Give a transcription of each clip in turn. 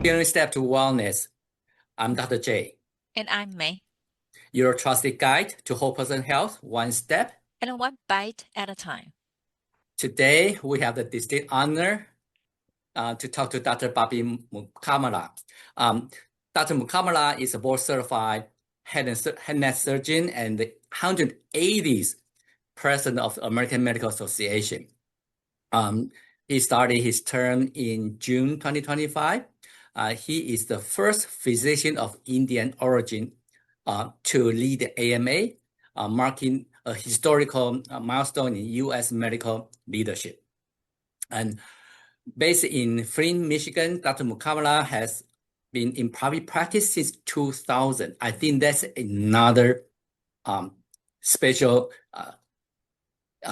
Healing Step to Wellness. I'm Dr. J, And I'm May. your trusted guide to whole person health, one step. And one bite at a time. Today, we have the distinct honor to talk to Dr. Bobby Mukamala. Dr. Mukamala is a board-certified head and neck surgeon and the 180th president of the American Medical Association. He started his term in June 2025. He is the first physician of Indian origin to lead the AMA, marking a historical milestone in U.S. medical leadership. And based in Flint, Michigan, Dr. Mukamala has been in private practice since 2000. I think that's another special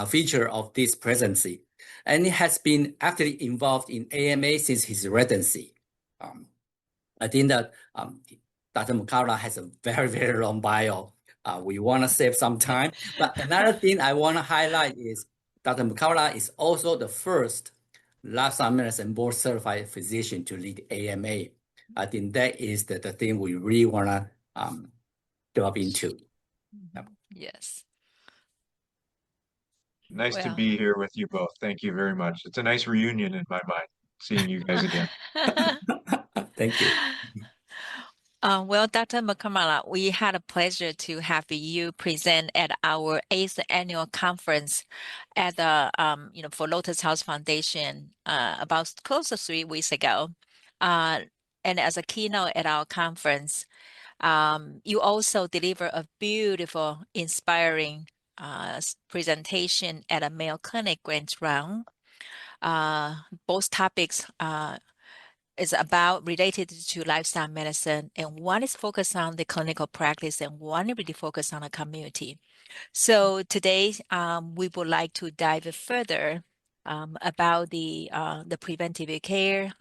feature of this presidency. And he has been actively involved in AMA since his residency. I think that Dr. Mukamala has a very, very long bio. We want to save some time. But another thing I want to highlight is Dr. Mukamala is also the first lifestyle medicine board certified physician to lead AMA. I think that is the thing we really want to delve into. Yes. Nice to be here with you both. Thank you very much. It's a nice reunion in my mind, seeing you guys again. Thank you. Well, Dr. Mukamala, we had a pleasure to have you present at our 8th annual conference at the, for Lotus House Foundation about close to 3 weeks ago. And as a keynote at our conference, you also deliver a beautiful, inspiring presentation at a Mayo Clinic Grand Round. Both topics is about related to lifestyle medicine, and one is focused on the clinical practice, and one really focused on the community. So today, we would like to dive further about the preventive care.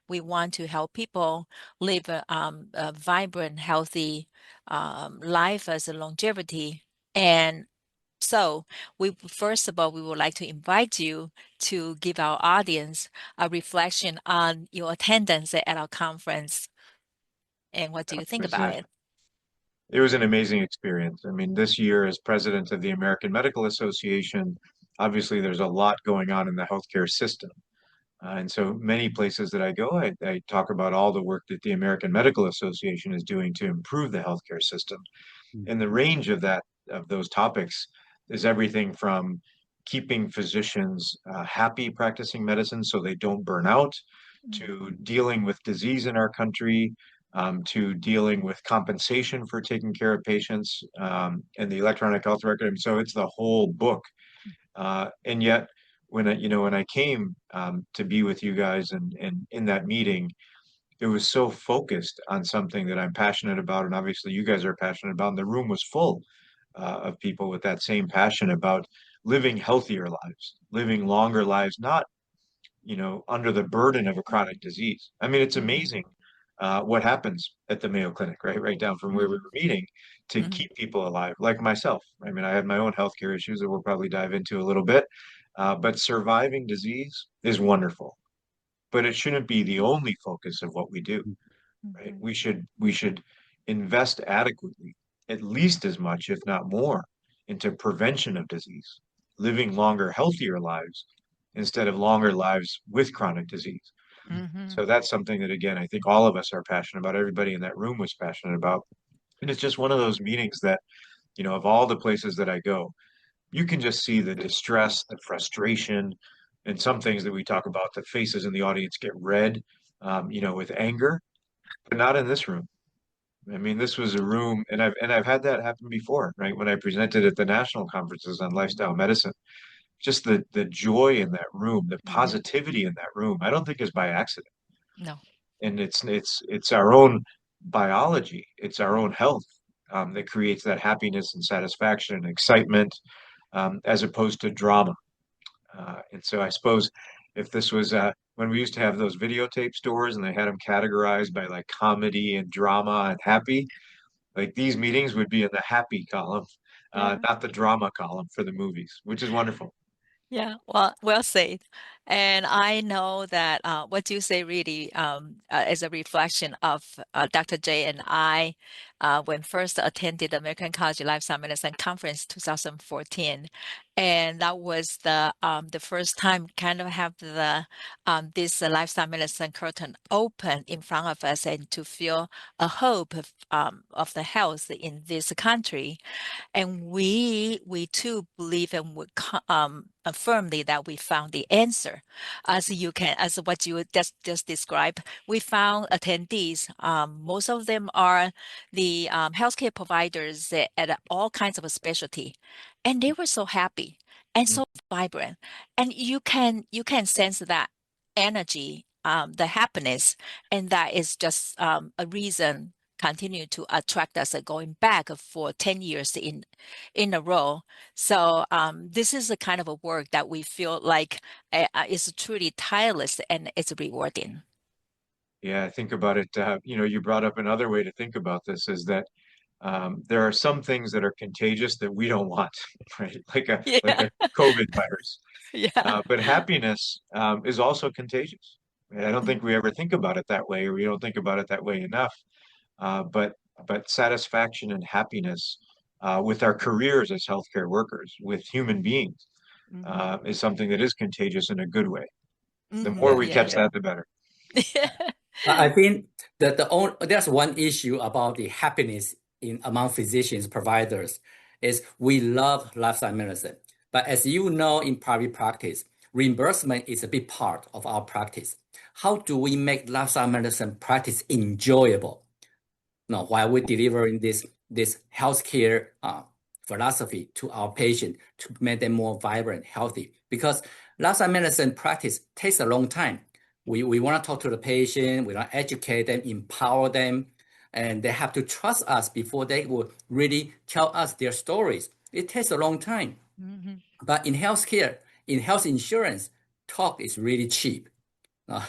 We want to help people live a vibrant, healthy life as a longevity. And so first of all, we would like to invite you to give our audience a reflection on your attendance at our conference. And what do you think about it? It was an amazing experience. I mean, this year as president of the American Medical Association, obviously there's a lot going on in the healthcare system. And so many places that I go, I talk about all the work that the American Medical Association is doing to improve the healthcare system. And the range of those topics is everything from keeping physicians happy practicing medicine so they don't burn out, to dealing with disease in our country, to dealing with compensation for taking care of patients, and the electronic health record. And so it's the whole book. And yet, when I came to be with you guys and in that meeting, it was so focused on something that I'm passionate about, and obviously you guys are passionate about. And the room was full of people with that same passion about living healthier lives, living longer lives, not under the burden of a chronic disease. I mean, it's amazing what happens at the Mayo Clinic, right down from where we were meeting to keep people alive, like myself. I mean, I had my own healthcare issues that we'll probably dive into a little bit, but surviving disease is wonderful, but it shouldn't be the only focus of what we do, right? We should invest adequately, at least as much, if not more, into prevention of disease, living longer, healthier lives instead of longer lives with chronic disease. So that's something that, again, I think all of us are passionate about. Everybody in that room was passionate about. And it's just one of those meetings that, of all the places that I go, you can just see the distress, the frustration, and some things that we talk about, the faces in the audience get red, with anger, but not in this room. I mean, this was a room, and I've had that happen before, right? When I presented at the national conferences on lifestyle medicine, just the joy in that room, the positivity in that room, I don't think is by accident. No. And it's our own biology, it's our own health that creates that happiness and satisfaction and excitement, as opposed to drama. And so I suppose if this was when we used to have those videotape stores and they had them categorized by like comedy and drama and happy, like these meetings would be in the happy column, not the drama column for the movies, which is wonderful. Yeah, well said. And I know that what you say really is a reflection of Dr. J and I when first attended the American College of Lifestyle Medicine Conference 2014. And that was the first time kind of have the this lifestyle medicine curtain open in front of us and to feel a hope of the health in this country. And we too believe and would firmly that we found the answer, as what you just described. We found attendees. Most of them are the healthcare providers at all kinds of a specialty, and they were so happy and so vibrant, and you can sense that energy, the happiness, and that is just a reason continue to attract us going back for 10 years in a row. So this is the kind of a work that we feel like is truly tireless and it's rewarding. Yeah, think about it. You brought up another way to think about this is that there are some things that are contagious that we don't want, right? Like Yeah, a COVID virus. yeah. But happiness is also contagious. And I don't think we ever think about it that way, or we don't think about it that way enough. Uh, but but satisfaction and happiness with our careers as healthcare workers, with human beings, Hmm. is something that is contagious in a good way. The Hmm. more Yeah. we Yeah. catch that, the better. I think that there's one issue about the happiness in among physicians, providers, is we love lifestyle medicine. But as you know, in private practice, reimbursement is a big part of our practice. How do we make lifestyle medicine practice enjoyable? No, while we're delivering this healthcare philosophy to our patient to make them more vibrant, healthy. Because lifestyle medicine practice takes a long time. We want to talk to the patient, we want to educate them, empower them, and they have to trust us before they will really tell us their stories. It takes a long time. Hmm. But in healthcare, in health insurance, talk is really cheap. Uh,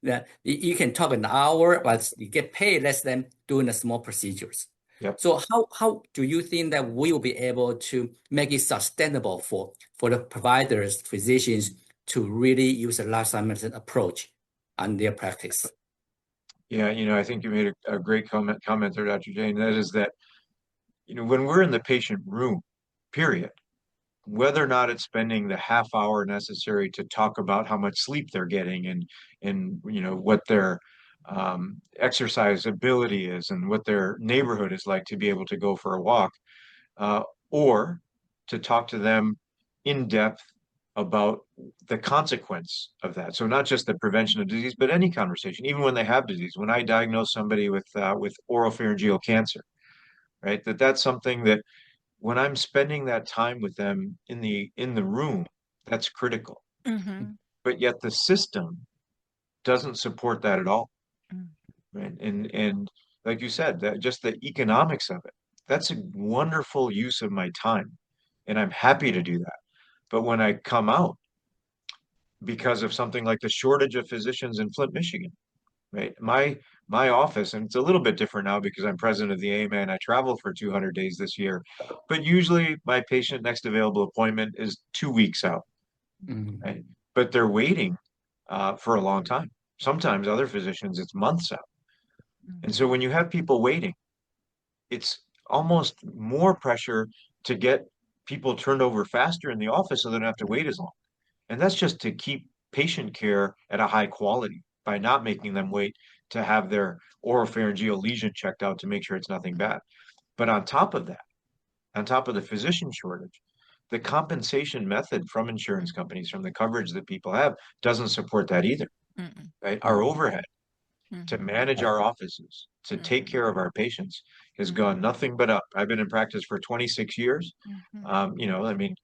that you can talk an hour, but you get paid less than doing the small procedures. Yep. So how do you think that we will be able to make it sustainable for the providers, physicians to really use a lifestyle medicine approach on their practice? Yeah, I think you made a great comment there, Dr. Jane. That is that, when we're in the patient room, period, whether or not it's spending the half hour necessary to talk about how much sleep they're getting and what their exercise ability is and what their neighborhood is like to be able to go for a walk, uh, or to talk to them in depth about the consequence of that. So not just the prevention of disease, but any conversation, even when they have disease. When I diagnose somebody with oropharyngeal cancer, right, that's something that when I'm spending that time with them in the room, that's critical. Hmm. But yet the system doesn't support that at all, right? And like you said, that just the economics of it, that's a wonderful use of my time, and I'm happy to do that. But when I come out because of something like the shortage of physicians in Flint, Michigan, right? My office, and it's a little bit different now because I'm president of the AMA and I travel for 200 days this year, but usually my patient next available appointment is 2 weeks out, Mhm. right? But they're waiting for a long time. Sometimes other physicians, it's months out. And so when you have people waiting, it's almost more pressure to get people turned over faster in the office so they don't have to wait as long. And that's just to keep patient care at a high quality by not making them wait to have their oropharyngeal lesion checked out to make sure it's nothing bad. But on top of that, on top of the physician shortage, the compensation method from insurance companies, from the coverage that people have, doesn't support that either, right? Our overhead to manage our offices, to take care of our patients has gone nothing but up. I've been in practice for 26 years. I mean,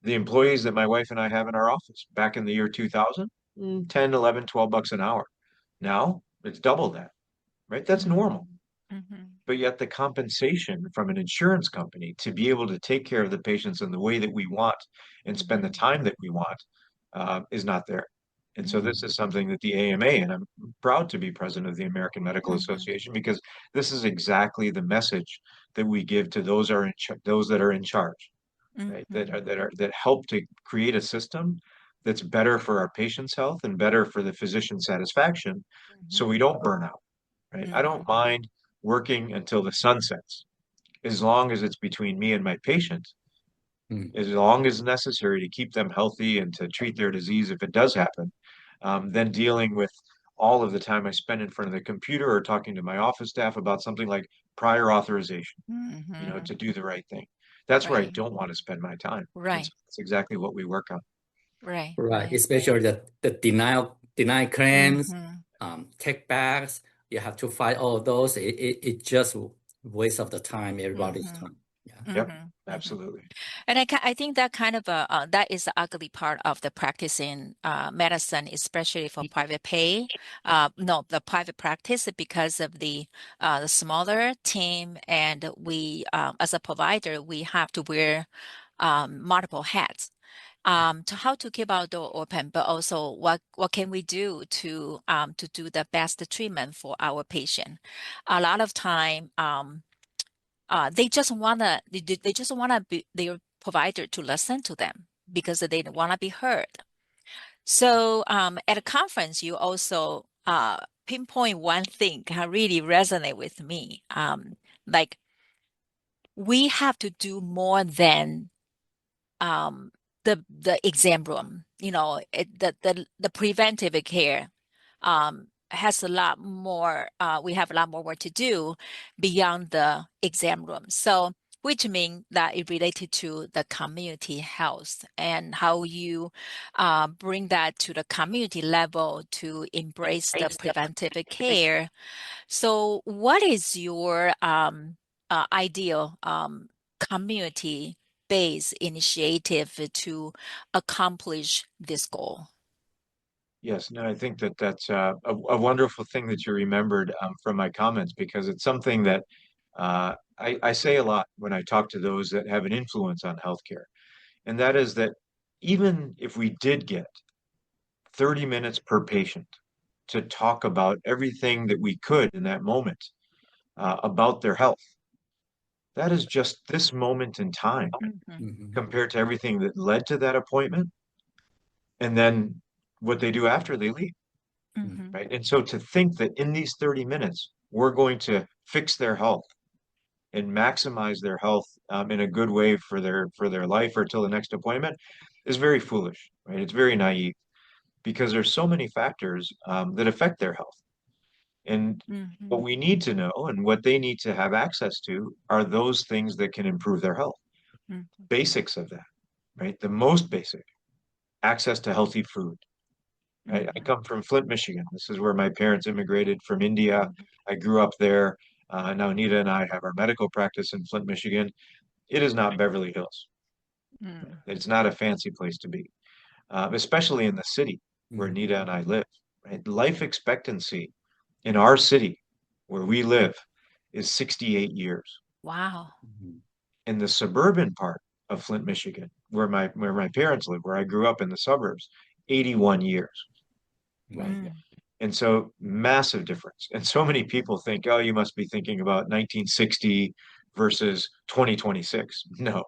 the employees that my wife and I have in our office back in the year 2000, 10, 11, 12 bucks an hour. Now it's double that, right? That's normal. But yet the compensation from an insurance company to be able to take care of the patients in the way that we want and spend the time that we want is not there. And so this is something that the AMA, and I'm proud to be president of the American Medical Association, because this is exactly the message that we give to those that are in charge, right? That help to create a system that's better for our patient's health and better for the physician satisfaction, so we don't burn out, right? I don't mind working until the sun sets, as long as it's between me and my patient, as long as necessary to keep them healthy and to treat their disease if it does happen, than dealing with all of the time I spend in front of the computer or talking to my office staff about something like prior authorization, to do the right thing. That's where I Right. don't want to spend my time. And Right. so that's exactly what we work on. Right. Right. Especially the deny claims, Mm-hmm. kickbacks. You have to fight all of those. It just waste of the time, everybody's time. Yeah. Yep, Mm-hmm. absolutely. And I think that kind of that is the ugly part of the practicing medicine, especially for private pay. No, the private practice, because of the smaller team, and we as a provider we have to wear multiple hats. To how to keep our door open, but also what can we do to do the best treatment for our patient. A lot of time, they just wanna be their provider to listen to them because they wanna be heard. So at a conference, you also pinpoint one thing that really resonate with me. Like we have to do more than um, the exam room. The preventive care has a lot more. We have a lot more work to do beyond the exam room. So, which means that it related to the community health and how you bring that to the community level to embrace the preventive care. So, what is your ideal community-based initiative to accomplish this goal? Yes, no, I think that that's a wonderful thing that you remembered from my comments, because it's something that I say a lot when I talk to those that have an influence on healthcare. And that is that even if we did get 30 minutes per patient to talk about everything that we could in that moment about their health, that is just this moment in time Mhm, compared to everything that led to that appointment and then what they do after they leave. mhm, Right? And so to think that in these 30 minutes, we're going to fix their health and maximize their health in a good way for their life or till the next appointment is very foolish, right? It's very naive because there's so many factors that affect their health. And what mhm, we need to know and what they need to have access to are those things that can improve their health. mhm, Basics of that, right? The most basic, access to healthy food. I mhm, come from Flint, Michigan. This is where my parents immigrated from India. mhm, I grew up there. Now Nita and I have our medical practice in Flint, Michigan. It is not Beverly Hills. mhm, It's not a fancy place to be, especially in the city where Mhm. Nita and I live. Right? Life expectancy in our city where we live is 68 years. Wow. Mhm. In the suburban part of Flint, Michigan, where my parents live, where I grew up in the suburbs, 81 years. Right. Mm, And so massive difference. And so many people think, oh, you must be thinking about 1960 versus 2026. No,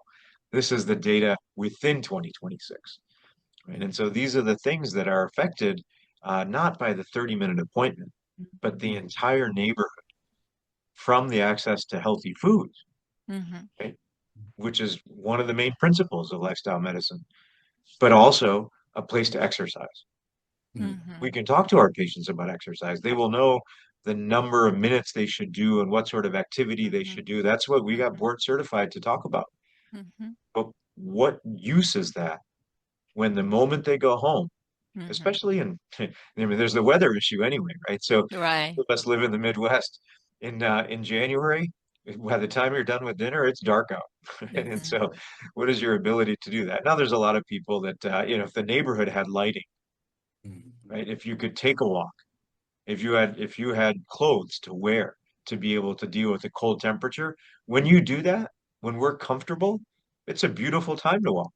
this is the data within 2026. Right? And so these are the things that are affected not by the 30-minute appointment, but the Mhm. entire neighborhood from the access to healthy foods, mhm, right? Which is one of the main principles of lifestyle medicine, but also a place to exercise. Mhm. We mhm, can talk to our patients about exercise. They will know the number of minutes they should do and what sort of activity they mhm, should do. That's what we got mhm, board certified to talk about. mhm, But what use is that when the moment they go home, mhm. especially in, I mean, there's the weather issue anyway, right? So Right. of us live in the Midwest. In January, by the time you're done with dinner, it's dark out. Right? And Mhm, so, what is your ability to do that? Now, there's a lot of people that if the neighborhood had lighting, Mhm. right? If you could take a walk, if you had clothes to wear to be able to deal with the cold temperature, when you do that, when we're comfortable, it's a beautiful time to walk.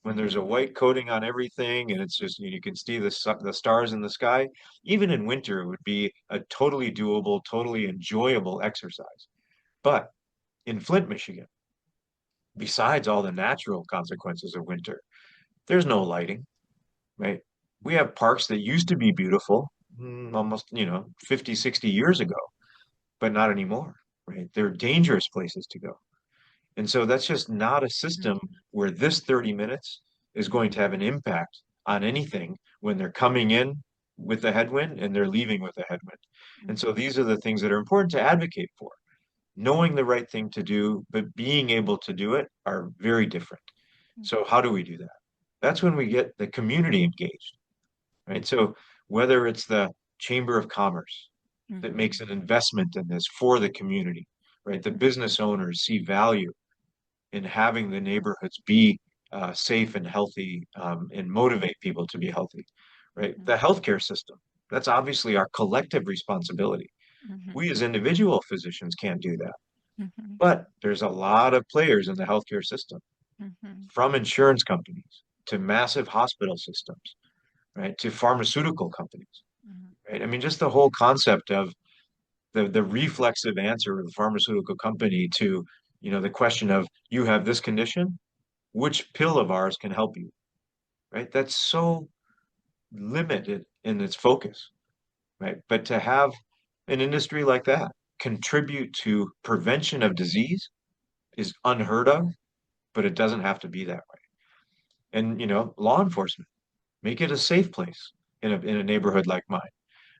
When there's a mhm, white coating on everything and it's just you can see the stars in the sky, even in winter, it would be a totally doable, totally enjoyable exercise. But in Flint, Michigan, besides all the natural consequences of winter, there's no lighting. right? We have parks that used to be beautiful, almost, 50, 60 years ago, but not anymore, right? They're dangerous places to go. And so that's just not a system where this 30 minutes is going to have an impact on anything when they're coming in with a headwind and they're leaving with a headwind. And so these are the things that are important to advocate for. Knowing the right thing to do, but being able to do it are very different. So how do we do that? That's when we get the community engaged, right? So whether it's the Chamber of Commerce that makes an investment in this for the community, right? The business owners see value in having the neighborhoods be safe and healthy, and motivate people to be healthy, right? The healthcare system, that's obviously our collective responsibility. We as individual physicians can't do that, but there's a lot of players in the healthcare system, from insurance companies to massive hospital systems, right, to pharmaceutical companies, right? I mean, just the whole concept of the reflexive answer of the pharmaceutical company to, the question of, you have this condition, which pill of ours can help you, right? That's so limited in its focus, right? But to have an industry like that contribute to prevention of disease is unheard of, but it doesn't have to be that way. And, law enforcement, make it a safe place in a neighborhood like mine.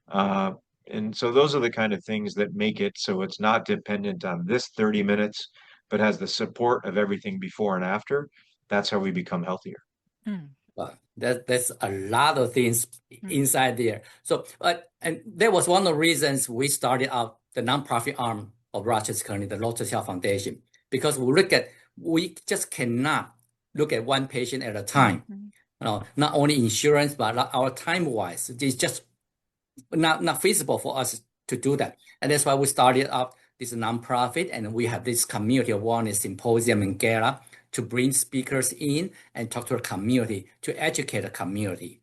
Uh, and so those are the kind of things that make it so it's not dependent on this 30 minutes, but has the support of everything before and after. That's how we become healthier. Well, that's a lot of things inside there. So, and that was one of the reasons we started out the nonprofit arm of Rochester County, the Lotus Health Foundation, because we just cannot look at one patient at a time. Not only insurance, but our time-wise, it's just not feasible for us to do that. And that's why we started up this nonprofit, and we have this community awareness symposium and gala to bring speakers in and talk to the community, to educate the community.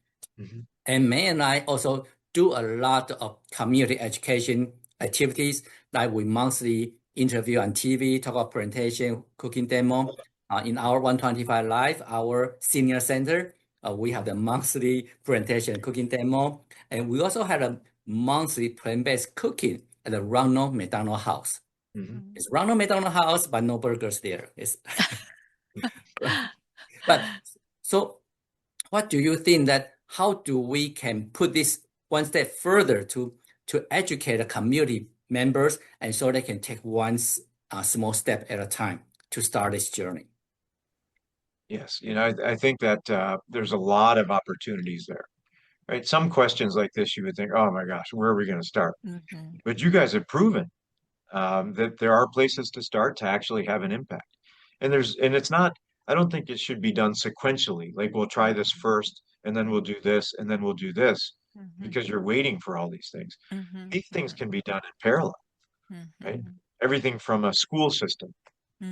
And May and I also do a lot of community education activities, like we monthly interview on TV, talk about presentation, cooking demo. In our 125 Live, our senior center, we have the monthly presentation cooking demo. And we also have a monthly plant-based cooking at the Ronald McDonald House. It's Ronald McDonald House, but no burgers there. But so what do you think that how do we can put this one step further to educate the community members, and so they can take one small step at a time to start this journey? Yes, I think that there's a lot of opportunities there, right? Some questions like this, you would think, oh my gosh, where are we going to start? But you guys have proven that there are places to start to actually have an impact. And it's not, I don't think it should be done sequentially. Like, we'll try this first, and then we'll do this, and then we'll do this, because you're waiting for all these things. These things can be done in parallel, right? Everything from a school system,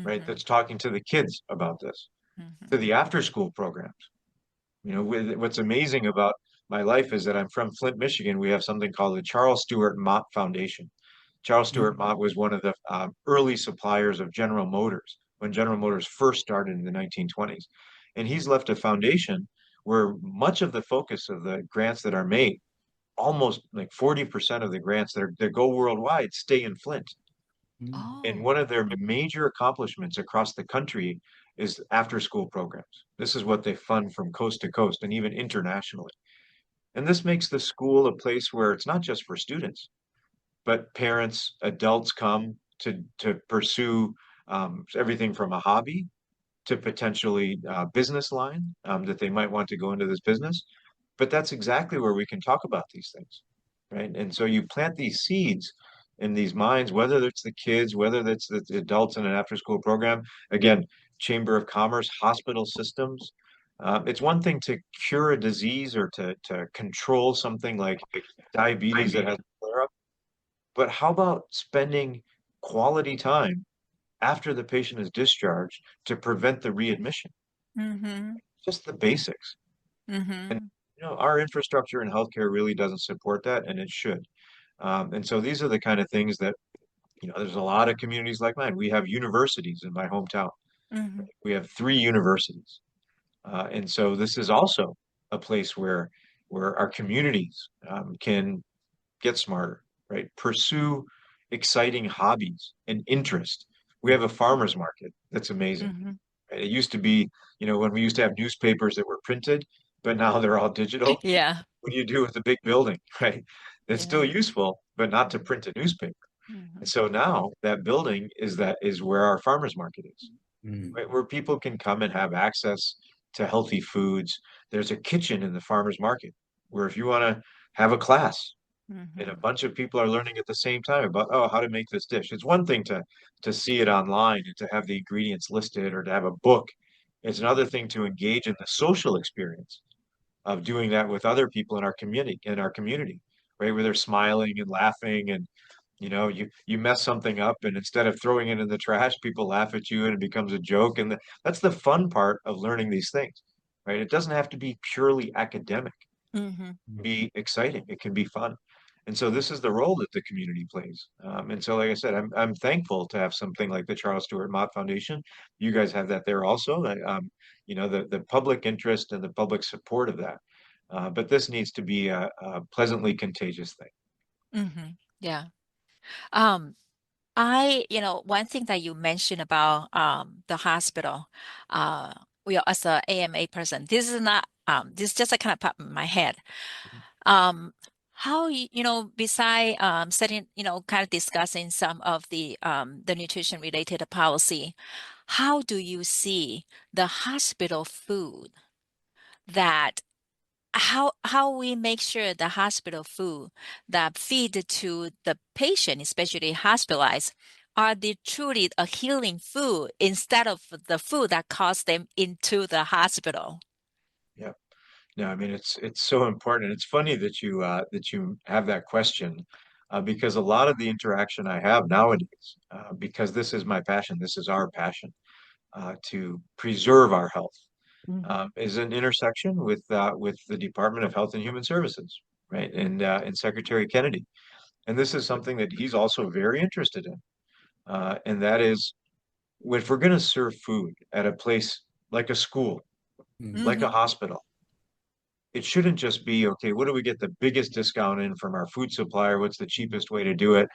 right, that's talking to the kids about this, to the after school programs. What's amazing about my life is that I'm from Flint, Michigan. We have something called the Charles Stewart Mott Foundation. Charles Stewart Mott was one of the early suppliers of General Motors when General Motors first started in the 1920s. And he's left a foundation where much of the focus of the grants that are made, almost like 40% of the grants that go worldwide, stay in Flint. And one of their major accomplishments across the country is after school programs. This is what they fund from coast to coast and even internationally. And this makes the school a place where it's not just for students, but parents, adults come to pursue everything from a hobby to potentially a business line, that they might want to go into this business. But that's exactly where we can talk about these things, right? And so you plant these seeds in these minds, whether it's the kids, whether it's the adults in an after-school program. Again, Chamber of Commerce, hospital systems. It's one thing to cure a disease or to control something like diabetes that has a flare-up, but how about spending quality time after the patient is discharged to prevent the readmission? Just the basics. And our infrastructure in healthcare really doesn't support that, and it should. And so these are the kind of things that, there's a lot of communities like mine. We have universities in my hometown. We have 3 universities. And so this is also a place where our communities can get smarter, right? Pursue exciting hobbies and interest. We have a farmer's market that's amazing. Mm-hmm. Right? It used to be, when we used to have newspapers that were printed, but now they're all digital. Yeah. What do you do with a big building, right? It's Yeah. still useful, but not to print a newspaper. Mm-hmm. And so now that building is where our farmers market is, Mm. right? Where people can come and have access to healthy foods. There's a kitchen in the farmers market where if you want to have a class and a Mm-hmm. bunch of people are learning at the same time about, oh, how to make this dish. It's one thing to see it online and to have the ingredients listed or to have a book. It's another thing to engage in the social experience of doing that with other people in our community, right? Where they're smiling and laughing and you mess something up and instead of throwing it in the trash, people laugh at you and it becomes a joke. And that's the fun part of learning these things, right? It doesn't have to be purely academic. Mm-hmm. It can be exciting. It can be fun. And so this is the role that the community plays. And so, like I said, I'm thankful to have something like the Charles Stewart Mott Foundation. You guys have that there also. The public interest and the public support of that. But this needs to be a pleasantly contagious thing. Mm-hmm. Yeah. Um, one thing that you mentioned about the hospital, uh, as a AMA person, this is not this is just a kind of pop in my head. Um, how beside setting, kind of discussing some of the nutrition related policy, how do you see the hospital food that how we make sure the hospital food that feed to the patient, especially hospitalized, are they truly a healing food instead of the food that caused them into the hospital? Yeah. No, I mean it's so important. It's funny that you have that question because a lot of the interaction I have nowadays, because this is my passion, this is our passion, to preserve our health, Mm-hmm. is an intersection with the Department of Health and Human Services, right? And Secretary Kennedy. And this is something that he's also very interested in. And that is if we're going to serve food at a place like a school, Mm. like a Mm-hmm. hospital, it shouldn't just be, okay, what do we get the biggest discount in from our food supplier? What's the cheapest way to do it?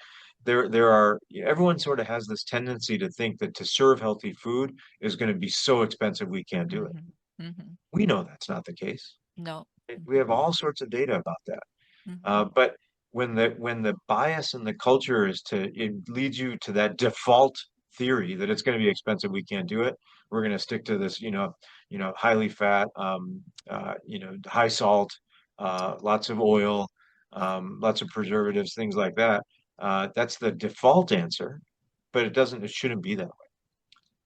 Everyone sort of has this tendency to think that to serve healthy food is going to be so expensive we can't do it. Mm-hmm. Mm-hmm. We know that's not the case. No. We have all sorts of data about that. Mm-hmm. But when the bias and the culture it leads you to that default theory that it's going to be expensive, we can't do it. We're going to stick to this, highly fat, high salt, lots of oil, lots of preservatives, things like that. That's the default answer, but it shouldn't be that way.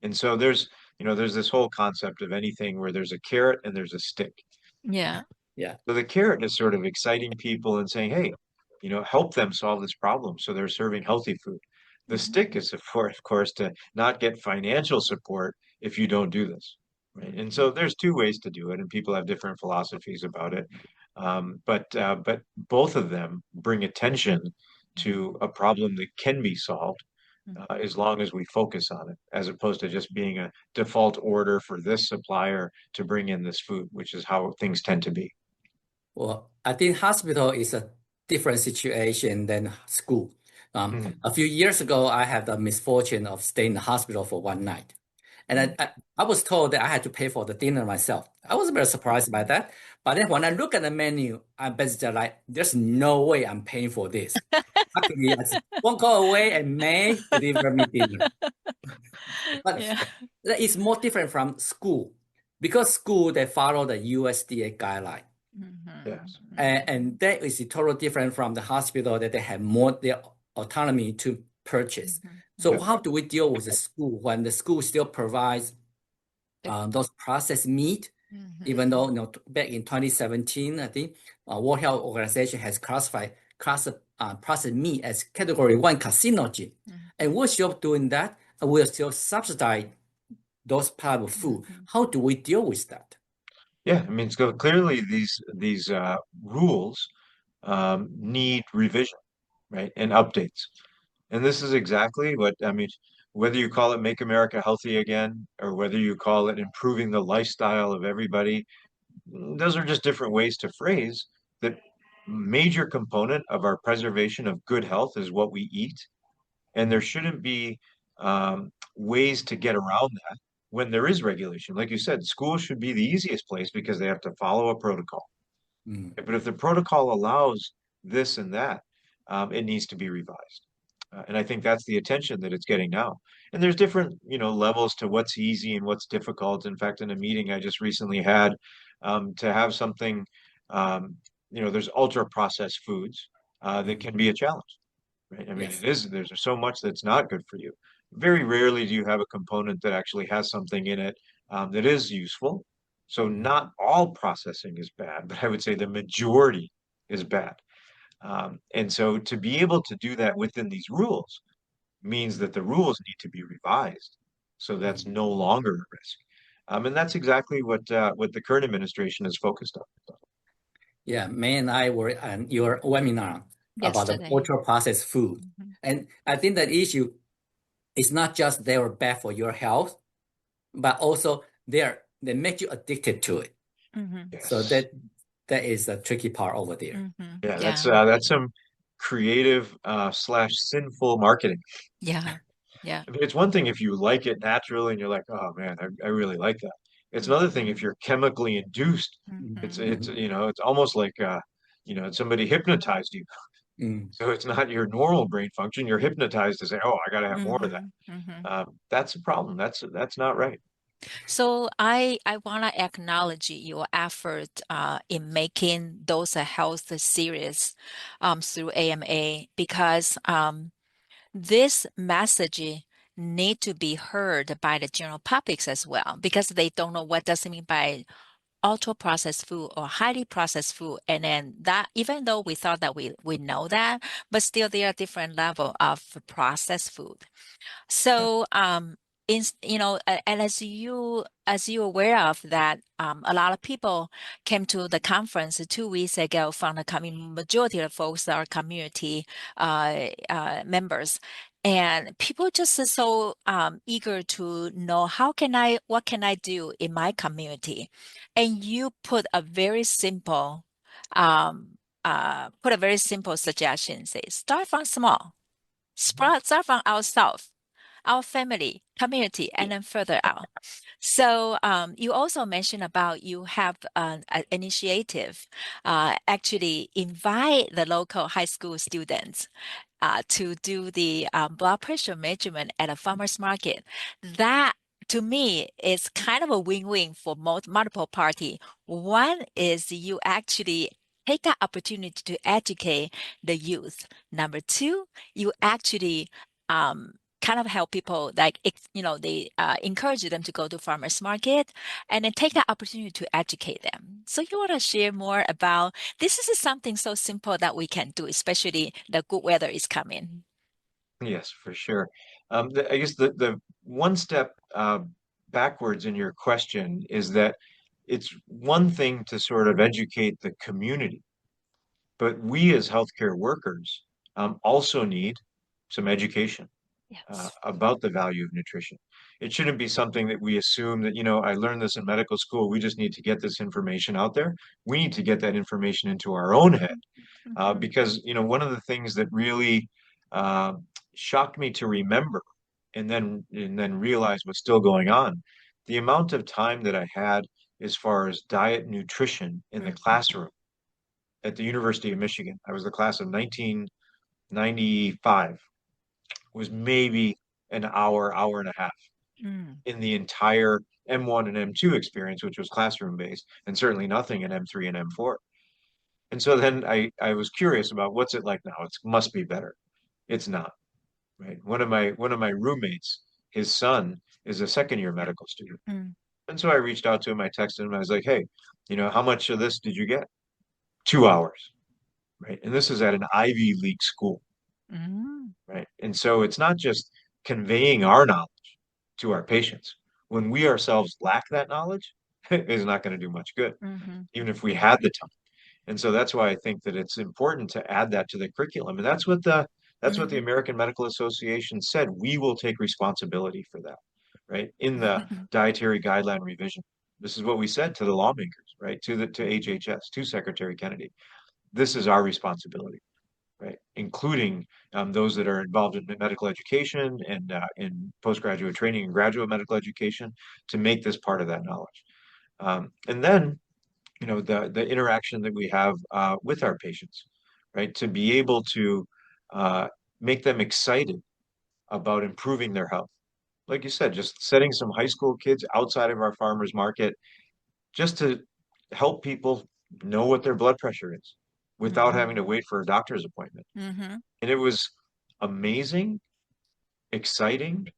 And so there's this whole concept of anything where there's a carrot and there's a stick. Yeah. Yeah. So the carrot is sort of exciting people and saying, hey, help them solve this problem. So they're serving healthy food. The Mm-hmm. stick is, of course, to not get financial support if you don't do this. Right. And so there's two ways to do it, and people have different philosophies about it. But both of them bring attention to a problem that can be solved Mm-hmm. as long as we focus on it, as opposed to just being a default order for this supplier to bring in this food, which is how things tend to be. Well, I think hospital is a different situation than school. Mhm. A few years ago, I had the misfortune of staying in the hospital for one night. And I was told that I had to pay for the dinner myself. I was very surprised by that. But then when I look at the menu, I'm basically like, there's no way I'm paying for this. Actually, I just one call away and may deliver me dinner. But Yeah. that is more different from school because school, they follow the USDA guideline. Yes. And that is totally different from the hospital that they have more their autonomy to purchase. So Yep. how do we deal with the school when the school still provides those processed meat, even though back in 2017, I think World Health Organization has classified processed meat as Category 1 carcinogen, and we're still doing that, and we're still subsidize those type of food. How do we deal with that? Yeah, I mean, so clearly these rules need revision, right, and updates. And this is exactly what I mean, whether you call it Make America Healthy Again or whether you call it improving the lifestyle of everybody, those are just different ways to phrase that major component of our preservation of good health is what we eat. And there shouldn't be ways to get around that when there is regulation. Like you said, school should be the easiest place because they have to follow a protocol. But if the protocol allows this and that, it needs to be revised. And I think that's the attention that it's getting now. And there's different, levels to what's easy and what's difficult. In fact, in a meeting I just recently had, to have something, there's ultra processed foods that can be a challenge, right? I mean, Yes. there's so much that's not good for you. Very rarely do you have a component that actually has something in it that is useful. So not all processing is bad, but I would say the majority is bad. And so to be able to do that within these rules means that the rules need to be revised. So that's no longer a risk. And that's exactly what the current administration is focused on. Yeah, May and I were on your webinar about the Yesterday. ultra-processed food. And I think that issue is not just they are bad for your health, but also they make you addicted to it. So Yes. that is the tricky part over there. Yeah, that's some creative slash sinful marketing. Yeah. I mean, it's one thing if you like it naturally and you're like, oh man, I really like that. It's another thing if you're chemically induced. It's almost like somebody hypnotized you. So it's not your normal brain function. You're hypnotized to say, oh, I gotta have more of that. That's a problem. That's not right. So I want to acknowledge your effort in making those health serious through AMA because this message need to be heard by the general publics as well because they don't know what does it mean by ultra processed food or highly processed food. And then that, even though we thought that we know that, but still there are different level of processed food. So, and as you aware of that, a lot of people came to the conference 2 weeks ago from the majority of folks are community members, and people just are so eager to know what can I do in my community, and you put a very simple suggestion, say start from small. Start from ourselves, our family, community, and then further out. So you also mentioned about you have an initiative, actually invite the local high school students to do the blood pressure measurement at a farmer's market. That to me is kind of a win-win for multiple party. One is you actually take that opportunity to educate the youth. Number two, you actually kind of help people like they encourage them to go to farmers market and then take that opportunity to educate them. So you want to share more about this is something so simple that we can do, especially the good weather is coming. Yes, for sure. I guess the one step backwards in your question is that it's one thing to sort of educate the community, but we as healthcare workers also need some education Yes. about the value of nutrition. It shouldn't be something that we assume that, I learned this in medical school. We just need to get this information out there. We need to get that information into our own head because, one of the things that really uh, shocked me to remember and then realize what's still going on, the amount of time that I had as far as diet nutrition in the classroom at the University of Michigan. I was the class of 1995, was maybe an hour and a half Mm. in the entire M1 and M2 experience, which was classroom based, and certainly nothing in M3 and M4. And so then I was curious about what's it like now. It must be better. It's not, right? One of my roommates, his son is a second year medical student. Mm. And so I reached out to him, I texted him, I was like, hey, how much of this did you get? 2 hours, right? And this is at an Ivy League school, Mm. right? And so it's not just conveying our knowledge to our patients. When we ourselves lack that knowledge, it is not going to do much good, Mhm. even if we had the time. And so that's why I think that it's important to add that to the curriculum. And that's what the Mhm. American Medical Association said. We will take responsibility for that, right? In the dietary guideline revision This is what we said to the lawmakers, right? To HHS, to Secretary Kennedy. This is our responsibility, right? Including those that are involved in medical education and in postgraduate training and graduate medical education to make this part of that knowledge. And then, the interaction that we have with our patients, right? To be able to make them excited about improving their health. Like you said, just setting some high school kids outside of our farmers market just to help people know what their blood pressure is without having to wait for a doctor's appointment. Mm-hmm. And it was amazing, exciting,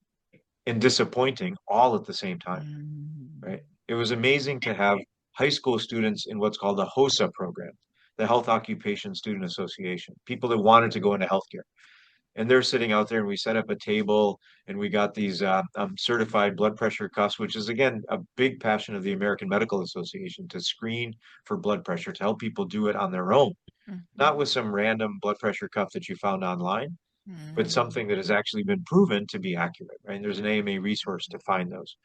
and disappointing all at the same time, right? It was amazing to have high school students in what's called the HOSA program, the Health Occupation Student Association, people that wanted to go into healthcare. And they're sitting out there, and we set up a table, and we got these certified blood pressure cuffs, which is, again, a big passion of the American Medical Association to screen for blood pressure, to help people do it on their own, not with some random blood pressure cuff that you found online, but something that has actually been proven to be accurate, right? And there's an AMA resource to find those.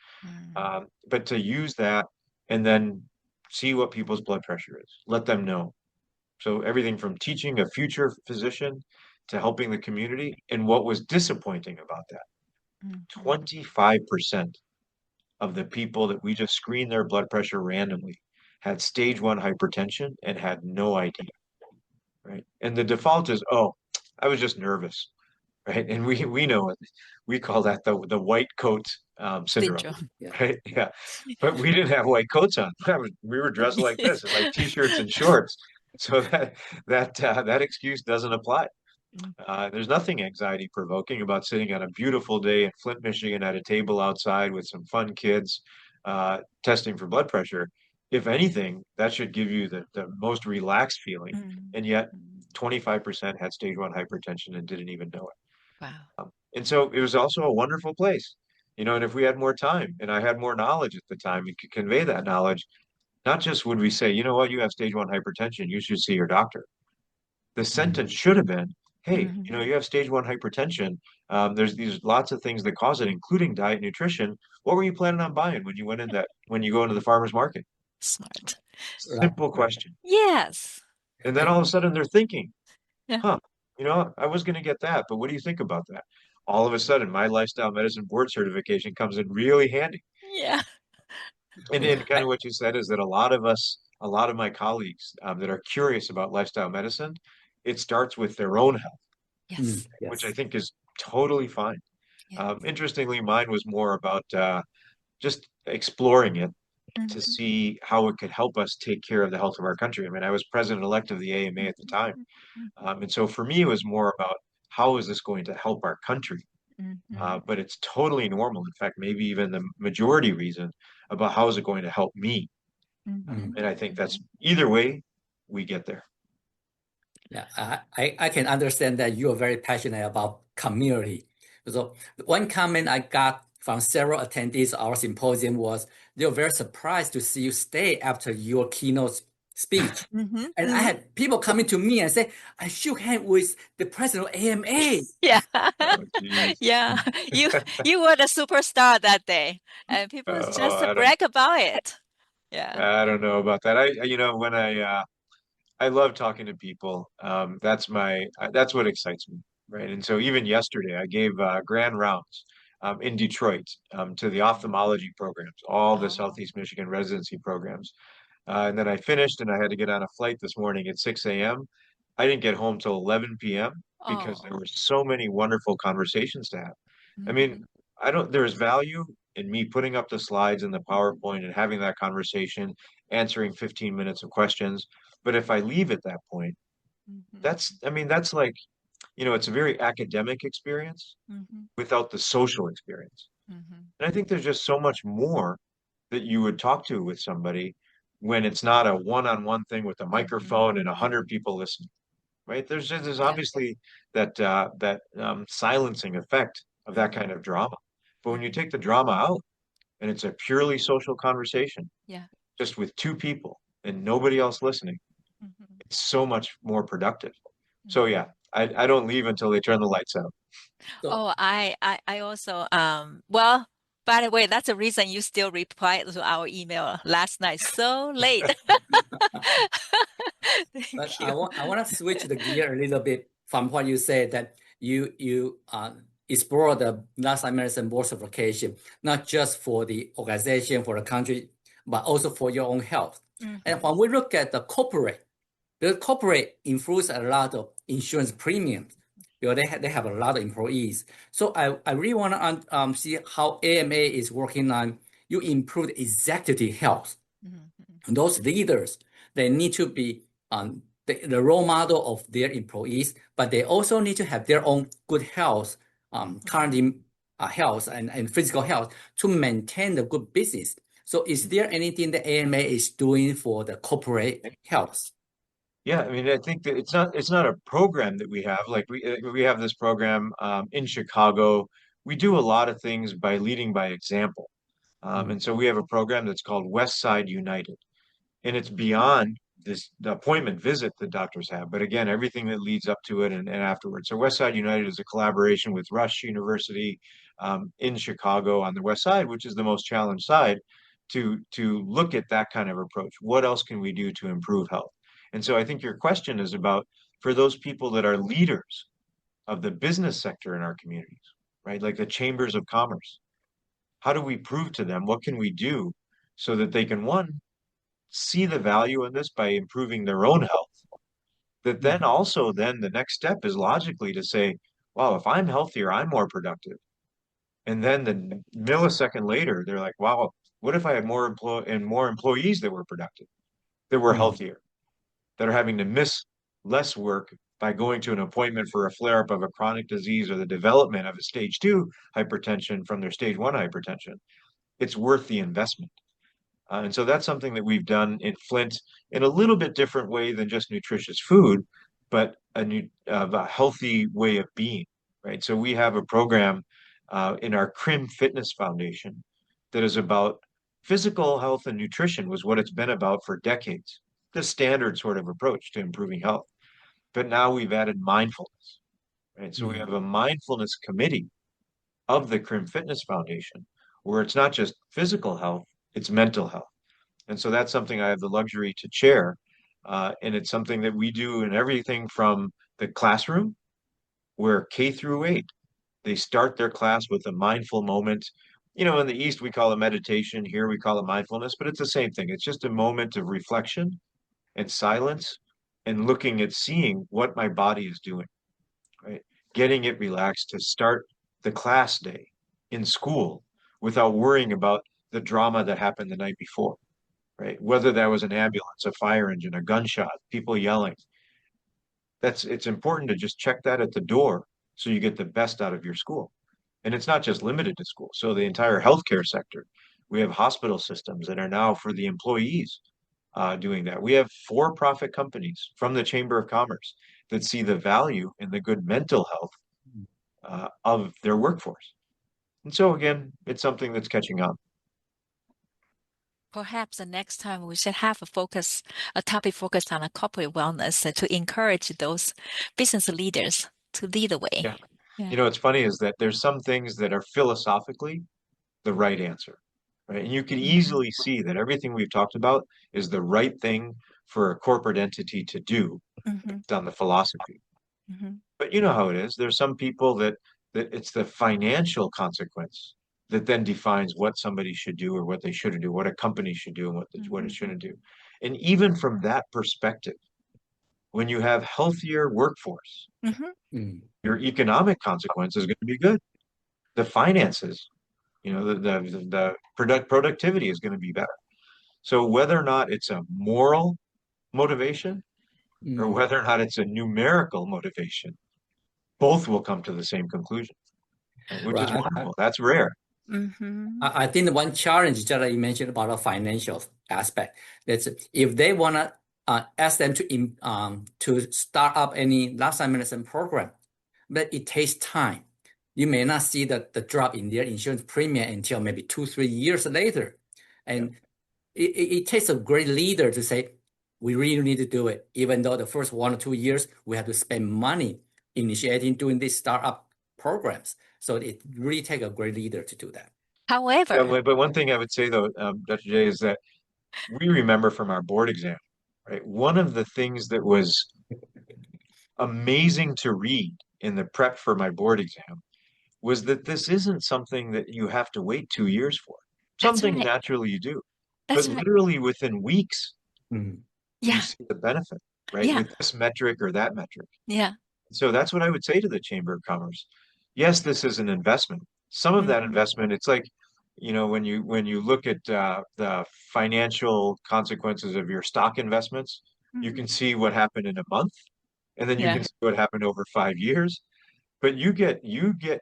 But to use that and then see what people's blood pressure is, let them know. So everything from teaching a future physician to helping the community. And what was disappointing about that, 25% of the people that we just screened their blood pressure randomly had stage 1 hypertension and had no idea, right? And the default is, oh, I was just nervous, right? And we know it. We call that the white coat syndrome, Yeah. right? Yeah. But we didn't have white coats on. We were dressed like this, in like t-shirts and shorts. So that excuse doesn't apply. There's nothing anxiety provoking about sitting on a beautiful day in Flint, Michigan at a table outside with some fun kids testing for blood pressure. If anything, that should give you the most relaxed feeling. And yet 25% had stage 1 hypertension and didn't even know it. Wow. And so it was also a wonderful place, and if we had more time and I had more knowledge at the time and could convey that knowledge, not just would we say, you know what, you have stage 1 hypertension, you should see your doctor. The sentence should have been, hey, you have stage 1 hypertension. There's these lots of things that cause it, including diet and nutrition. What were you planning on buying when you go into the farmer's market? Smart. Simple question. Yes. And then all of a sudden they're thinking, Yeah. huh, I was going to get that, but what do you think about that? All of a sudden, my lifestyle medicine board certification comes in really handy. Yeah. And kind of what you said is that a lot of my colleagues that are curious about lifestyle medicine, it starts with their own health, Yes. which I think is totally fine. Yeah. Interestingly, mine was more about just exploring it to see how it could help us take care of the health of our country. I mean, I was president-elect of the AMA at the time. And so for me, it was more about how is this going to help our country? But it's totally normal. In fact, maybe even the majority reason about how is it going to help me? And I think that's either way, we get there. Yeah, I can understand that you are very passionate about community. So one comment I got from several attendees of our symposium was they were very surprised to see you stay after your keynote speech. And I had people coming to me and say, I shook hands with the president of AMA. Yeah. Oh, Yeah. You were the superstar that day, and people just brag about it. Yeah. I don't know about that. When I love talking to people. That's what excites me, right? And so even yesterday, I gave grand rounds in Detroit to the ophthalmology programs, all the Southeast Michigan residency programs. And then I finished, and I had to get on a flight this morning at 6 a.m. I didn't get home till 11 p.m. because there were so many wonderful conversations to have. I mean, there's value in me putting up the slides and the PowerPoint and having that conversation, answering 15 minutes of questions. But if I leave at that point, that's like, it's a very academic experience without the social experience. And I think there's just so much more that you would talk to with somebody when it's not a one-on-one thing with a microphone and 100 people listening, right? There's obviously that silencing effect of that kind of drama. But when you take the drama out and it's a purely social conversation, just with two people and nobody else listening, it's so much more productive. So yeah, I don't leave until they turn the lights out. I also well, By the way, that's the reason you still replied to our email last night so late. But Thank you. I want to switch the gear a little bit from what you said that you explore the lifestyle medicine board certification, not just for the organization, for the country, but also for your own health. And when we look at the corporate influence a lot of insurance premiums. They have a lot of employees. So I really want to see how AMA is working on you improve executive health. And those leaders, they need to be the role model of their employees, but they also need to have their own good health, current health and physical health to maintain the good business. So is there anything the AMA is doing for the corporate health? Yeah, I mean, I think that it's not a program that we have. Like we have this program in Chicago. We do a lot of things by leading by example. And so we have a program that's called West Side United. And it's beyond the appointment visit that doctors have, but again, everything that leads up to it and afterwards. So West Side United is a collaboration with Rush University in Chicago on the West Side, which is the most challenged side, to look at that kind of approach. What else can we do to improve health? And so I think your question is about for those people that are leaders of the business sector in our communities, right? Like the chambers of commerce. How do we prove to them what can we do so that they can, one, see the value in this by improving their own health, that then also then the next step is logically to say, wow, if I'm healthier, I'm more productive. And then the millisecond later, they're like, wow, what if I had more employees that were productive, that were healthier, that are having to miss less work by going to an appointment for a flare-up of a chronic disease or the development of a stage 2 hypertension from their stage 1 hypertension? It's worth the investment. And so that's something that we've done in Flint in a little bit different way than just nutritious food, but a healthy way of being, right? So we have a program in our Crim Fitness Foundation that is about physical health and nutrition was what it's been about for decades, the standard sort of approach to improving health. But now we've added mindfulness, right? So we have a mindfulness committee of the Crim Fitness Foundation where it's not just physical health, it's mental health. And so that's something I have the luxury to chair. And it's something that we do in everything from the classroom, where K through 8, they start their class with a mindful moment. You know, in the East, we call it meditation. Here, we call it mindfulness, but it's the same thing. It's just a moment of reflection and silence and looking at seeing what my body is doing, right? Getting it relaxed to start the class day in school without worrying about the drama that happened the night before, right? Whether that was an ambulance, a fire engine, a gunshot, people yelling. It's important to just check that at the door so you get the best out of your school. And it's not just limited to school. So the entire healthcare sector, we have hospital systems that are now for the employees doing that. We have for-profit companies from the Chamber of Commerce that see the value in the good mental health of their workforce. And so again, it's something that's catching on. Perhaps the next time we should have a topic focused on a corporate wellness to encourage those business leaders to lead the way. Yeah. Yeah. You know, what's funny is that there's some things that are philosophically the right answer, right? And you can easily see that everything we've talked about is the right thing for a corporate entity to do based on the philosophy. But you know how it is. There's some people that it's the financial consequence that then defines what somebody should do or what they shouldn't do, what a company should do and what it shouldn't do. And even from that perspective, when you have healthier workforce, your economic consequence is going to be good. The finances, you know, the productivity is going to be better. So whether or not it's a moral motivation or whether or not it's a numerical motivation, both will come to the same conclusion, right? Which is wonderful. That's rare. I think the one challenge that you mentioned about the financial aspect, that's if they want to ask them to start up any lifestyle medicine program, but it takes time. You may not see the drop in their insurance premium until maybe 2-3 years later. And it takes a great leader to say, we really need to do it, even though the first 1 or 2 years we have to spend money initiating doing these startup programs. So it really takes a great leader to do that. However, but one thing I would say though, Dr. J, is that we remember from our board exam, right? One of the things that was amazing to read in the prep for my board exam was that this isn't something that you have to wait 2 years for. Some that's things right. naturally you do, but That's right. literally within weeks, Mhm. you Yeah. see the benefit, right? Yeah. With this metric or that metric. Yeah. So that's what I would say to the Chamber of Commerce. Yes, this is an investment. Some of that Mm-hmm. investment, it's like, when you look at the financial consequences of your stock investments, you Mm-hmm. can see what happened in a month, and then you Yeah. can see what happened over 5 years. But you get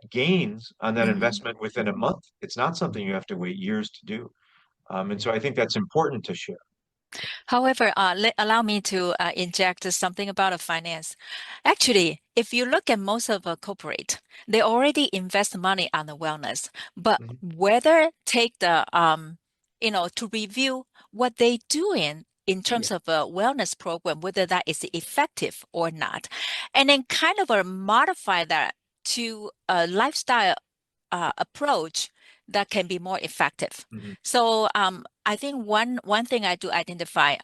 gains on that Mm-hmm. investment within a month. It's not something you have to wait years to do. And so I think that's important to share. However, allow me to inject something about a finance. Actually, if you look at most of a corporate, they already invest money on the wellness, but Mhm. whether take the to review what they doing in Yeah. terms of a wellness program, whether that is effective or not, and then kind of modify that to a lifestyle approach that can be more effective. Mhm. So I think one thing I do identify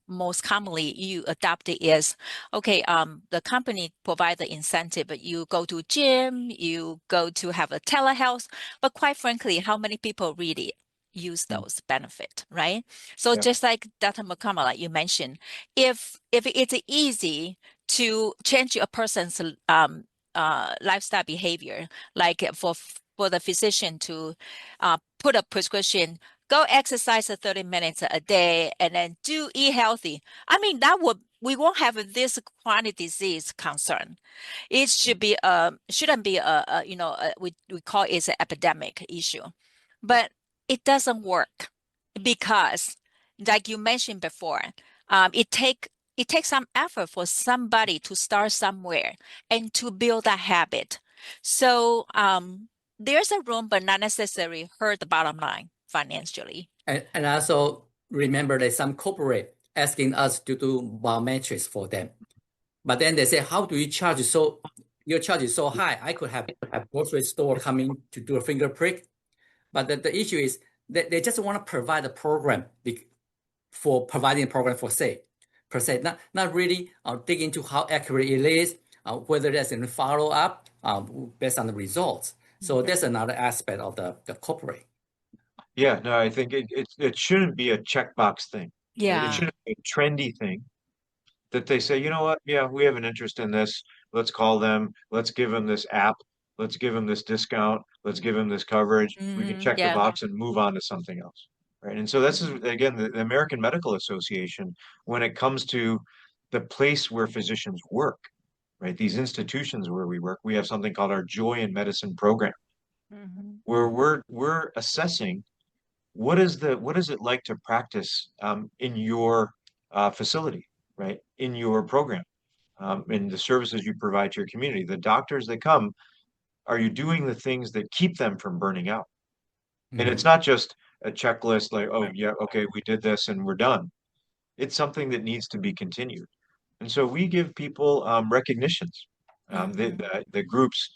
most commonly you adopt it is okay. The company provide the incentive, but you go to gym, you go to have a telehealth, but quite frankly, how many people really use Mm. those benefit, right? So Yeah. just like Dr. McConnell, like you mentioned, if it's easy to change a person's lifestyle behavior, like for the physician to put a prescription, go exercise 30 minutes a day, and then do eat healthy. I mean, we won't have this chronic disease concern. It shouldn't be we call it an epidemic issue, but it doesn't work because, like you mentioned before, it takes some effort for somebody to start somewhere and to build a habit. So there's a room, but not necessarily hurt the bottom line financially. And also remember that some corporate asking us to do biometrics for them. But then they say, how do you charge your charge is so high? I could have a grocery store coming to do a finger prick. But the issue is that they just want to provide a program for providing a program for say, per se, not really dig into how accurate it is, whether there's any follow up based on the results. So that's another aspect of the corporate. Yeah, no, I think it shouldn't be a checkbox thing, right? It Yeah. shouldn't be a trendy thing that they say, you know what? Yeah, we have an interest in this. Let's call them. Let's give them this app. Let's give them this discount. Let's give them this coverage. We can check the Yeah. box and move on to something else, right? And so this is again the American Medical Association when it comes to the place where physicians work, right? These institutions where we work, we have something called our Joy in Medicine program, Hmm. where we're assessing what is it like to practice in your facility, right? In your program, in the services you provide to your community. The doctors that come, are you doing the things that keep them from burning out? And it's Mhm. not just a checklist like, oh yeah, okay, we did this and we're done. It's something that needs to be continued. And so we give people recognitions. Hmm. The groups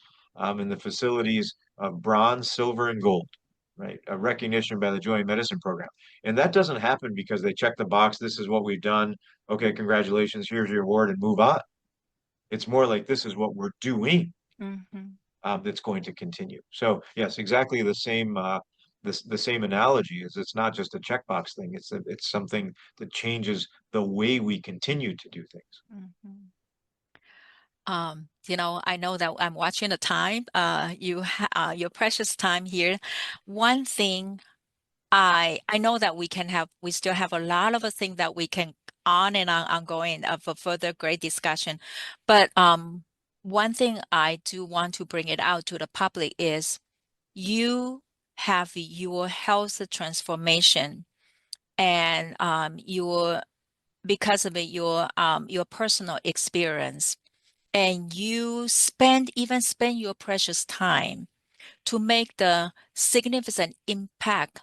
in the facilities of bronze, silver, and gold, right? A recognition by the Joy Medicine Program. And that doesn't happen because they check the box. This is what we've done. Okay, congratulations. Here's your award and move on. It's more like this is what we're doing Hmm. that's going to continue. So yes, exactly the same. The same analogy is it's not just a checkbox thing. It's something that changes the way we continue to do things. Hmm. I know that I'm watching the time, your precious time here. One thing I know that we still have a lot of things that we can on and on ongoing for further great discussion. But one thing I do want to bring it out to the public is you have your health transformation and because of your personal experience and you even spend your precious time to make the significant impact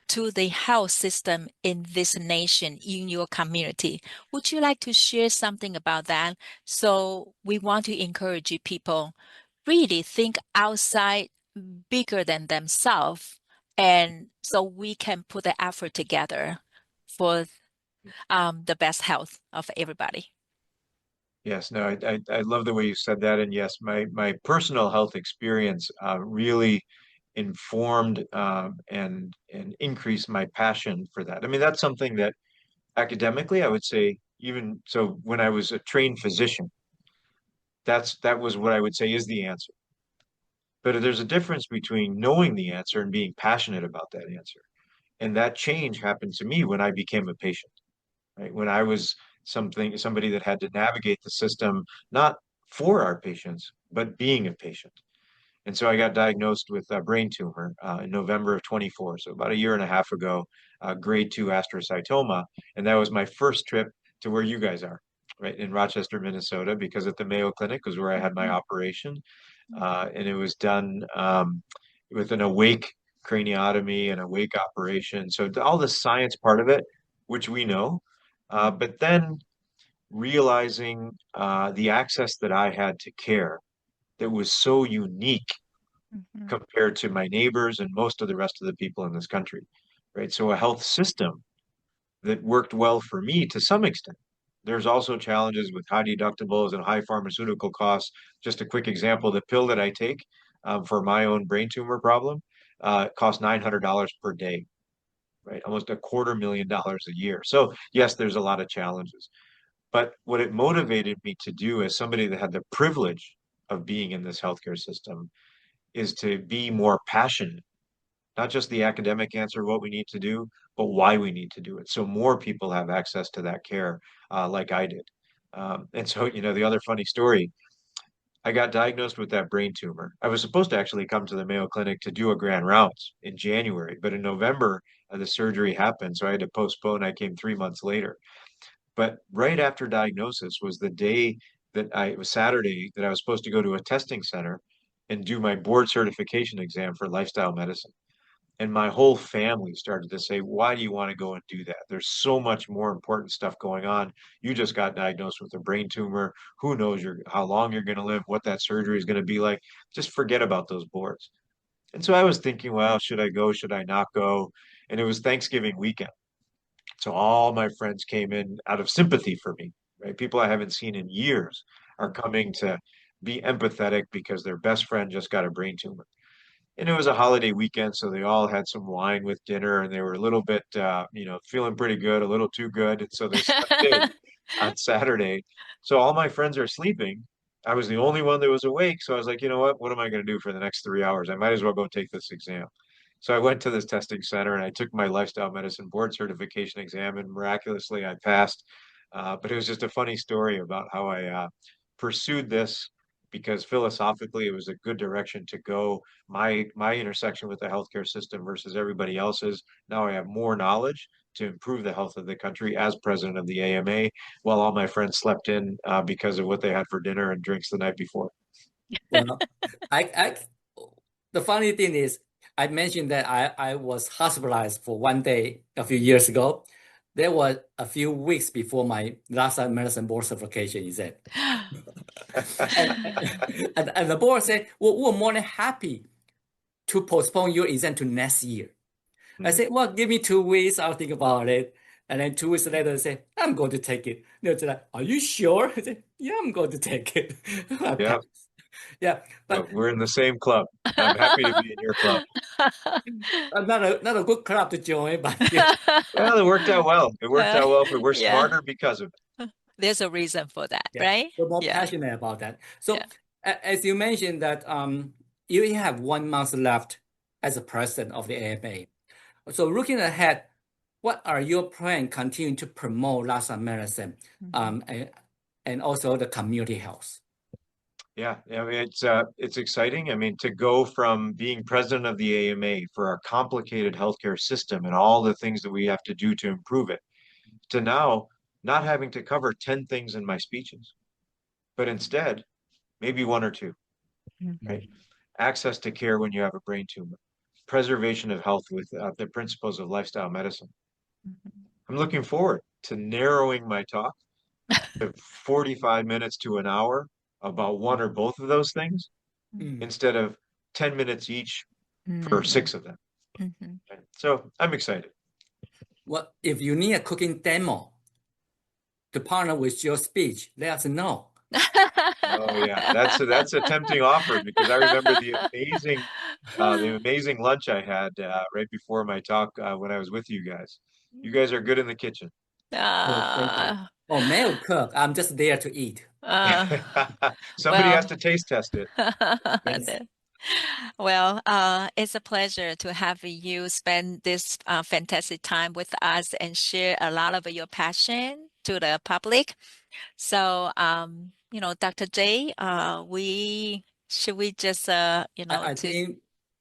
to the health system in this nation, in your community. Would you like to share something about that? So we want to encourage you people really think outside bigger than themselves And so we can put the effort together for the best health of everybody. Yes, no, I love the way you said that. And yes, my personal health experience really informed and increased my passion for that. I mean, that's something that academically, I would say, even so, when I was a trained physician, that was what I would say is the answer. But there's a difference between knowing the answer and being passionate about that answer. And that change happened to me when I became a patient, right? When I was somebody that had to navigate the system, not for our patients, but being a patient. And so I got diagnosed with a brain tumor in November of 24, so about a year and a half ago, grade 2 astrocytoma. And that was my first trip to where you guys are, right, in Rochester, Minnesota, because at the Mayo Clinic was where I had my operation. And it was done with an awake craniotomy and awake operation. So all the science part of it, which we know, but then realizing the access that I had to care that was so unique Mhm. compared to my neighbors and most of the rest of the people in this country, right? So a health system that worked well for me to some extent. There's also challenges with high deductibles and high pharmaceutical costs. Just a quick example, the pill that I take for my own brain tumor problem costs $900 per day, right? Almost $250,000 a year. So yes, there's a lot of challenges. But what it motivated me to do as somebody that had the privilege of being in this healthcare system is to be more passionate, not just the academic answer of what we need to do, but why we need to do it. So more people have access to that care like I did. And so, the other funny story, I got diagnosed with that brain tumor. I was supposed to actually come to the Mayo Clinic to do a grand rounds in January, but in November, the surgery happened. So I had to postpone. I came 3 months later. But right after diagnosis was the day it was Saturday that I was supposed to go to a testing center and do my board certification exam for lifestyle medicine. And my whole family started to say, why do you want to go and do that? There's so much more important stuff going on. You just got diagnosed with a brain tumor. Who knows how long you're going to live, what that surgery is going to be like. Just forget about those boards. And so I was thinking, well, should I go? Should I not go? And it was Thanksgiving weekend. So all my friends came in out of sympathy for me, right? People I haven't seen in years are coming to be empathetic because their best friend just got a brain tumor. And it was a holiday weekend, so they all had some wine with dinner, and they were a little bit, feeling pretty good, a little too good. And so they slept in on Saturday. So all my friends are sleeping. I was the only one that was awake. So I was like, you know what? What am I going to do for the next 3 hours? I might as well go take this exam. So I went to this testing center and I took my lifestyle medicine board certification exam, and miraculously I passed. But it was just a funny story about how I pursued this because philosophically it was a good direction to go. My intersection with the healthcare system versus everybody else's. Now I have more knowledge to improve the health of the country as president of the AMA, while all my friends slept in because of what they had for dinner and drinks the night before. Well, I the funny thing is, I mentioned that I was hospitalized for 1 day a few years ago. There was a few weeks before my lifestyle medicine board certification exam. And, and the board said, well, we're more than happy to postpone your exam to next year. I said, well, give me 2 weeks, I'll think about it. And then 2 weeks later, they say, I'm going to take it. They're like, are you sure? I said, yeah, I'm going to take it. I Yeah, passed. Yeah, well, but we're in the same club. I'm happy to be in your club. not a good club to join, but yeah, Well, it worked out well. It worked out well for we're Yeah, smarter because of there's a reason for that, yeah, right? we're more Yeah, passionate about that. yeah. So as you mentioned that you have 1 month left as a president of the AMA. So looking ahead, what are your plans continuing to promote lifestyle medicine and also the community health? Yeah, I mean it's exciting. I mean, to go from being president of the AMA for our complicated healthcare system and all the things that we have to do to improve it, to now not having to cover 10 things in my speeches, but instead maybe one or two, right? Mhm. Access to care when you have a brain tumor, preservation of health with the principles of lifestyle medicine. Mhm. I'm looking forward to narrowing my talk to 45 minutes to an hour about one or both of those things Mm. instead of 10 minutes each for Mm. 6 of them. Mhm. So I'm excited. Well, if you need a cooking demo to partner with your speech, let us know. Oh yeah, that's a tempting offer because I remember the amazing lunch I had right before my talk when I was with you guys. You guys are good in the kitchen. Oh, thank you. Uh, Oh, Mel cook. I'm just there to eat. uh, Somebody has well, to taste test it. Yes. well, it's a pleasure to have you spend this fantastic time with us and share a lot of your passion to the public. So, Dr. J, we just, I to, think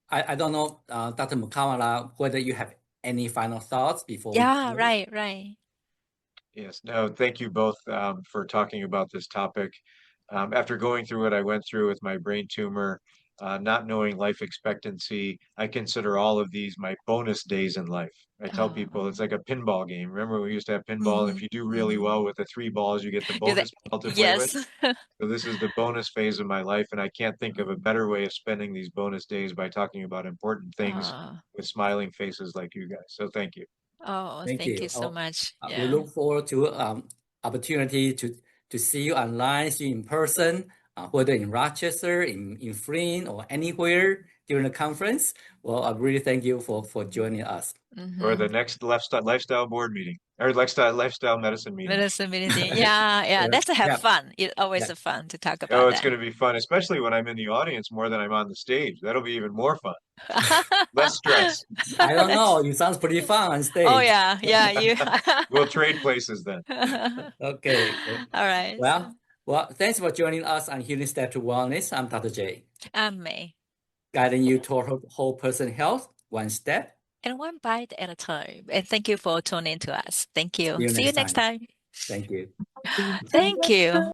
I don't know, Dr. Mukamala, whether you have any final thoughts before we yeah, close. right. Yes, no, thank you both for talking about this topic. After going through what I went through with my brain tumor, not knowing life expectancy, I consider all of these my bonus days in life. I tell people it's like a pinball game. Remember, we used to have pinball. If Mhm, you do really mhm. well with the 3 balls, you get the You're the, bonus ball to play with. yes. So this is the bonus phase of my life, and I can't think of a Mhm. better way of spending these bonus days by talking about important things Uh, with smiling faces like you guys. So thank you. oh, Thank thank you. you so much. We Yeah. look forward to opportunity to see you online, see you in person, whether in Rochester, in Flint, or anywhere during the conference. Well, I really thank you for joining us. Or the Mm-hmm. next lifestyle board meeting or lifestyle medicine meeting. Medicine meeting. Yeah. That's to have Yeah, fun. It's always yeah. a fun to talk Oh, about it's that. going to be fun, especially when I'm in the audience more than I'm on the stage. That'll be even more fun. Less stress. I don't Let's. know. You sounds pretty fun on Oh stage. yeah, you. We'll trade places then. Okay. All right. So, Well, thanks for joining us on Healing Step to Wellness. I'm Dr. J, I'm May. guiding you toward whole person health, one step. And one bite at a time. And thank you for tuning to us. Thank See you. you See you next next time. time. Thank you. Thank you.